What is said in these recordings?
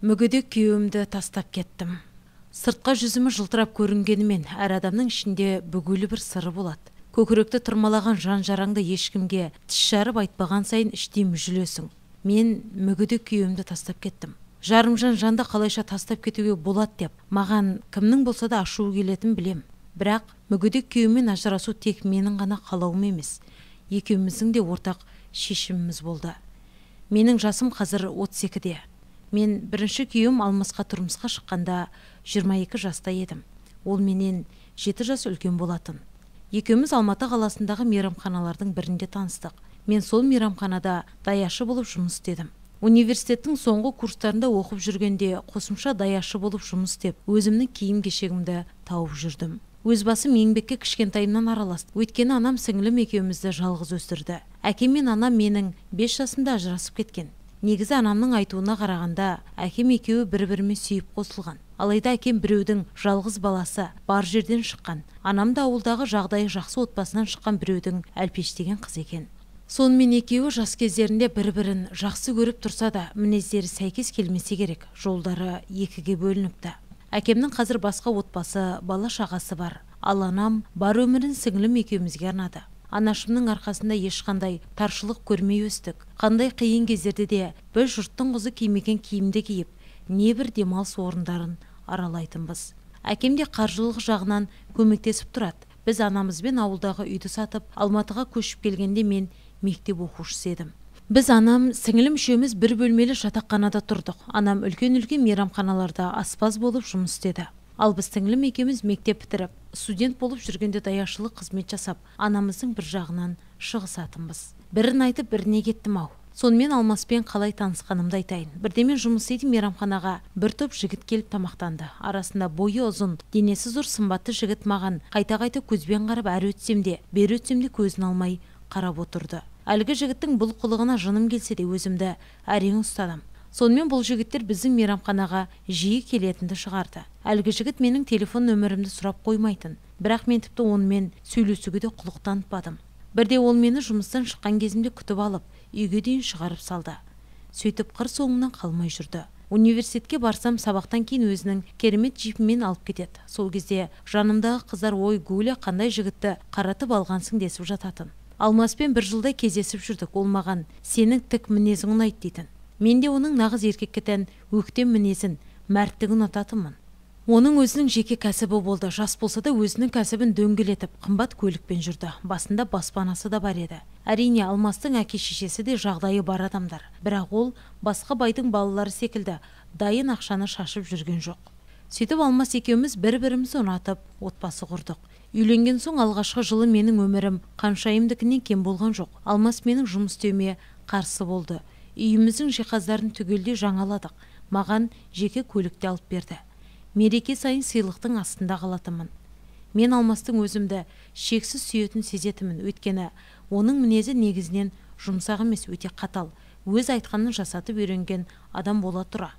Мүгедек күйеуімді тастап кеттім. Сыртқа жүзімі жылтырап көрінгенімен, әр адамның ішінде бүгілі бір сыры болады. Көкіректі тұрмалаған жан-жараңды ешкімге тіс жарып айтпаған сайын іштей мүжілесің. Мен мүгедек күйеуімді тастап кеттім. Жарымжан жанды қалайша тастап кетуге болады деп, маған кімнің болса да ашуы келетін білем. Бірақ мүгедек күйеуіммен ажырасу тек менің ғана қалауым емес. Екеуміздің де ортақ шешіміміз болды. Менің жасым қазір 32-де. Мен бірінші күйеуім Алмасқа тұрмысқа шыққанда 22 жаста едім. Ол менен 7 жас үлкен болатын. Екеуміз Алматы қаласындағы мейрамханалардың бірінде таныстық. Мен сол мейрамханада даяшы болып жұмыс істедім. Университеттің соңғы курстарында оқып жүргенде қосымша даяшы болып жұмыс істеп, өзімнің киім-кешегімді тауып жүрдім. Өз басым еңбекке кішкентайымнан араласты. Өйткені анам сіңілім екеумізді жалғыз өсірді. Әкем мен анам менің 5 жасымда ажырасып кеткен. Негізі анамның айтуына қарағанда, әкем екеуі бір-бірімен сүйіп қосылған. Алайда әкем біреудің жалғыз баласы, бар жерден шыққан. Анам да ауылдағы жағдайы жақсы отбасынан шыққан біреудің әлпештеген қыз екен. Сонымен екеуі жас кездерінде бір-бірін жақсы көріп тұрса да, мінездері сәйкес келмесе керек, жолдары екіге бөлініпті. Әкемнің қазір басқа отбасы, бала шағасы бар. Ал анам бар өмірін сіңілім екеумізге арнады. Анашымның арқасында ешқандай таршылық көрмей өстік. Қандай қиын кездерде де біз жұрттың қызы кимеген киімді киіп, небір демалыс орындарын аралайтынбыз. Әкем де қаржылық жағынан көмектесіп тұрады. Біз анамызбен ауылдағы үйді сатып, Алматыға көшіп келгенде мен мектеп оқушысы едім. Біз анам, сіңілім үшеуміз бір бөлмелі жатақханада тұрдық. Анам үлкен-үлкен мейрамханаларда аспаз болып жұмыс істеді. Ал біз сіңілім екеуміз мектеп бітіріп, студент болып жүргенде даяшылық қызмет жасап, анамыздың бір жағынан шығысатынбыз. Бірін айтып, біріне кеттім-ау. Сонымен Алмаспен қалай танысқанымды айтайын. Бірде мен жұмыс істейтін мейрамханаға бір топ жігіт келіп тамақтанды. Арасында бойы ұзын, денесі зор сымбатты жігіт маған қайта-қайта көзбен қарап, әрі өтсем де, бері өтсем де көзін алмай қарап отырды. Әлгі жігіттің бұл қылығына жыным келсе де өзімді әрең ұстадым. Сонымен бұл жігіттер біздің мейрамханаға жиі келетінді шығарды. Әлгі жігіт менің телефон нөмірімді сұрап қоймайтын. Бірақ мен тіпті онымен сөйлесуге де құлық танытпадым. Бірде ол мені жұмыстан шыққан кезімде күтіп алып, үйге дейін шығарып салды. Сөйтіп қыр соңымнан қалмай жүрді. Университетке барсам, сабақтан кейін өзінің керемет джипімен алып кетеді. Сол кезде жанымдағы қыздар ой Гуля қандай жігітті қаратып алғансың десіп жататын. Алмаспен бір жылдай кездесіп жүрдік. Ол маған сенің тік мінезің ұнайды дейтін. Мен де оның нағыз еркекке тән өктем мінезін, мәрттігін ұнататынмын. Оның өзінің жеке кәсібі болды. Жас болса да өзінің кәсібін дөңгелетіп, қымбат көлікпен жүрді. Басында баспанасы да бар еді. Әрине, Алмастың әке-шешесі де жағдайы бар адамдар. Бірақ ол басқа байдың балалары секілді дайын ақшаны шашып жүрген жоқ. Сөйтіп Алмас екеуміз бір-бірімізді ұнатып, отбасы құрдық. Үйленген соң алғашқы жылы менің өмірім қаншайымдікінен кем болған жоқ. Алмас менің жұмыс істеуіме қарсы болды. Үйіміздің жиһаздарын түгелдей жаңаладық. Маған жеке көлікті алып берді. Мереке сайын сыйлықтың астында қалатынмын. Мен Алмастың өзімді шексіз сүйетін сезетімін. Өйткені оның мінезі негізінен жұмсақ емес, өте қатал. Өз айтқанын жасатып үйренген адам бола тұра.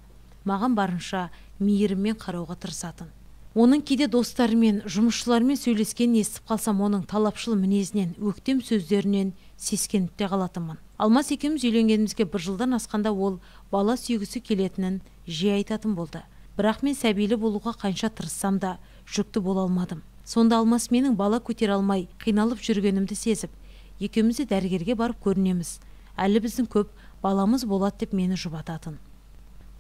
Маған барынша мейіріммен қарауға тырысатын. Оның кейде достарымен, жұмысшылармен сөйлескен естіп қалсам, оның талапшыл мінезінен, өктем сөздерінен сескеніп те қалатынмын. Алмас екеуміз үйленгенімізге бір жылдан асқанда ол бала сүйгісі келетінін жиі айтатын болды. Бірақ мен сәбилі болуға қанша тырыссам да жүкті бола алмадым. Сонда Алмас менің бала көтере алмай қиналып жүргенімді сезіп, екеумізді дәрігерге барып көрінеміз. Әлі біздің көп баламыз болады деп мені жұбататын.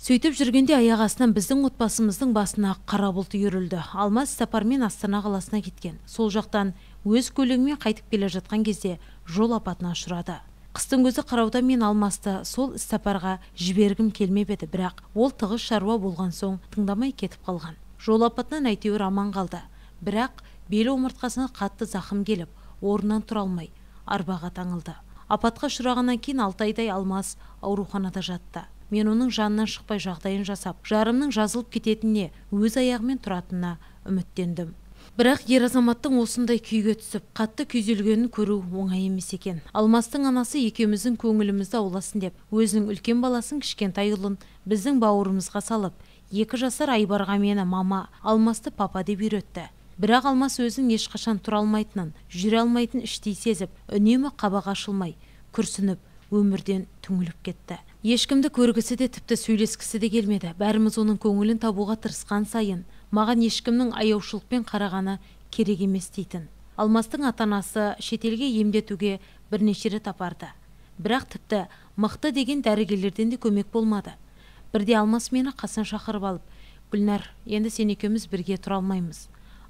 Сөйтіп жүргенде аяқ астынан біздің отбасымыздың басына қара бұлт үйірілді. Алмас сапармен Астана қаласына кеткен. Сол жақтан өз көлігімен қайтып келе жатқан кезде жол апатына ұшырады. Қыстың көзі қырауда мен Алмасты сол іссапарға жібергім келмеп еді, бірақ ол тығыз шаруа болған соң тыңдамай кетіп қалған. Жол апатынан әйтеуір аман қалды. Бірақ белі омыртқасына қатты зақым келіп, орнынан тұра алмай арбаға таңылды. Апатқа ұшырағаннан кейін 6 айдай Алмас ауруханада жатты. Мен оның жанынан шықпай жағдайын жасап, жарымның жазылып кететініне, өз аяғымен тұратынына үміттендім. Бірақ ер азаматтың осындай күйге түсіп, қатты күйзелгенін көру оңай емес екен. Алмастың анасы екеуміздің көңілімізді ауласын деп, өзінің үлкен баласын, кішкентай ұлын біздің бауырымызға салып, 2 жасар Айбарға мені мама, Алмасты папа деп үйретті. Бірақ Алмас өзінің ешқашан тұра алмайтынын, жүре алмайтын іштей сезіп, үнемі қабағы ашылмай, күрсініп, өмірден түңіліп кетті. Ешкімді көргісі де тіпті сөйлескісі де келмеді. Бәріміз оның көңілін табуға тырысқан сайын, маған ешкімнің аяушылықпен қарағаны керек емес дейтін. Алмастың ата-анасы шетелге емдетуге бірнеше рет апарды. Бірақ тіпті мықты деген дәрігерлерден де көмек болмады. Бірде Алмас мені қасына шақырып алып, Гүлнар, енді сен екеуміз бірге тұра алмаймыз.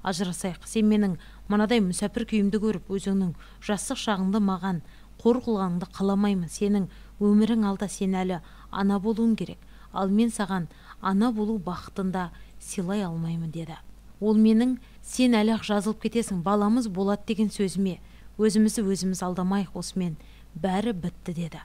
Ажырасайық, сен менің мынадай мүсәпір күйімді көріп, өзіңнің жастық шағыңды маған қор қылғаныңды қаламаймын. Сенің өмірің алда, сен әлі ана болуың керек. Ал мен саған ана болу бақытында сыйлай алмаймын деді. Ол менің сен әлі ақ жазылып кетесің, баламыз болады деген сөзіме өзімізді өзіміз алдамайық, осымен бәрі бітті деді.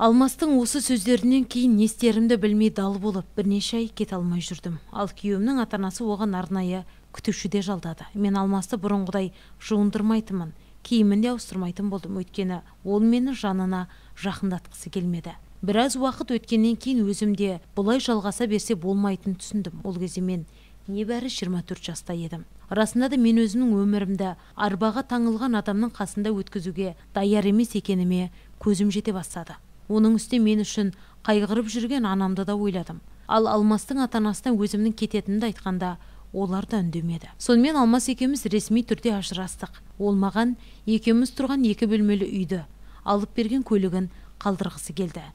Алмастың осы сөздерінен кейін не істерімді білмей дал болып бірнеше ай кете алмай жүрдім. Ал күйеуімнің ата-анасы оған арнайы күтушіде жалдады. Мен Алмасты бұрынғыдай жуындырмайтынмын, киімін де ауыстырмайтын болдым, өйткені ол мені жанына жақындатқысы келмеді. Біраз уақыт өткеннен кейін өзімде бұлай жалғаса берсе болмайтынын түсіндім. Ол кезде мен небәрі 24 жаста едім. Расында да мен өзімнің өмірімді арбаға таңылған адамның қасында өткізуге даяр емес екеніме көзім жете бастады. Оның үсте мен үшін қайғырып жүрген анамды да ойладым. Ал Алмастың ата-анасына өзімнің кететінімді айтқанда олар да үндемеді. Сонымен Алмас екеуміз ресми түрде ажырастық. Ол маған екеуміз тұрған 2 бөлмелі үйді, алып берген көлігін қалдырғысы келді.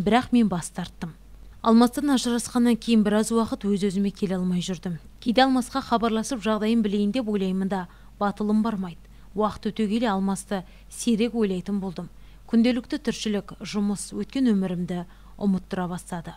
Бірақ мен бас тарттым. Алмастан ажырасқаннан кейін біраз уақыт өз-өзіме келе алмай жүрдім. Кейде Алмасқа хабарласып жағдайын білейін деп ойлаймын да батылым бармайды. Уақыт өте келе Алмасты сирек ойлайтын болдым. Күнделікті тіршілік, жұмыс өткен өмірімді ұмыттыра бастады.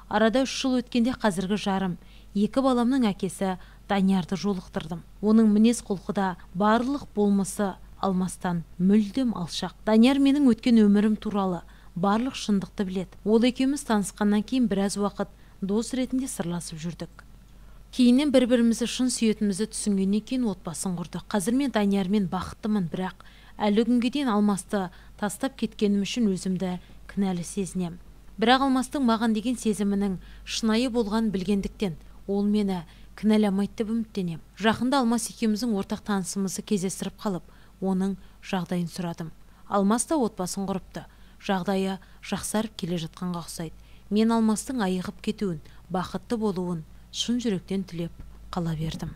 Арада 3 жыл өткенде қазіргі жарым, 2 баламның әкесі Даниярды жолықтырдым. Оның мінез құлқы да барлық болмысы Алмастан мүлдем алшақ. Данияр менің өткен өмірім туралы барлық шындықты біледі. Ол екеуміз танысқаннан кейін біраз уақыт дос ретінде сырласып жүрдік. Кейіннен бір-бірімізді шын сүйетімізді түсінгеннен кейін отбасын құрдық. Қазір мен Даниярмен бақыттымын, бірақ әлі күнге дейін Алмасты тастап кеткенім үшін өзімді кінәлі сезінем. Бірақ Алмастың маған деген сезімінің шынайы болған білгендіктен ол мені кінәламайды деп үміттенем. Жақында Алмас екеуміздің ортақ танысымызды кездестіріп қалып, оның жағдайын сұрадым. Алмас та отбасын құрыпты. Жағдайы жақсарып келе жатқанға ұқсайды. Мен Алмастың айығып кетуін, бақытты болуын шын жүректен тілеп қала бердім.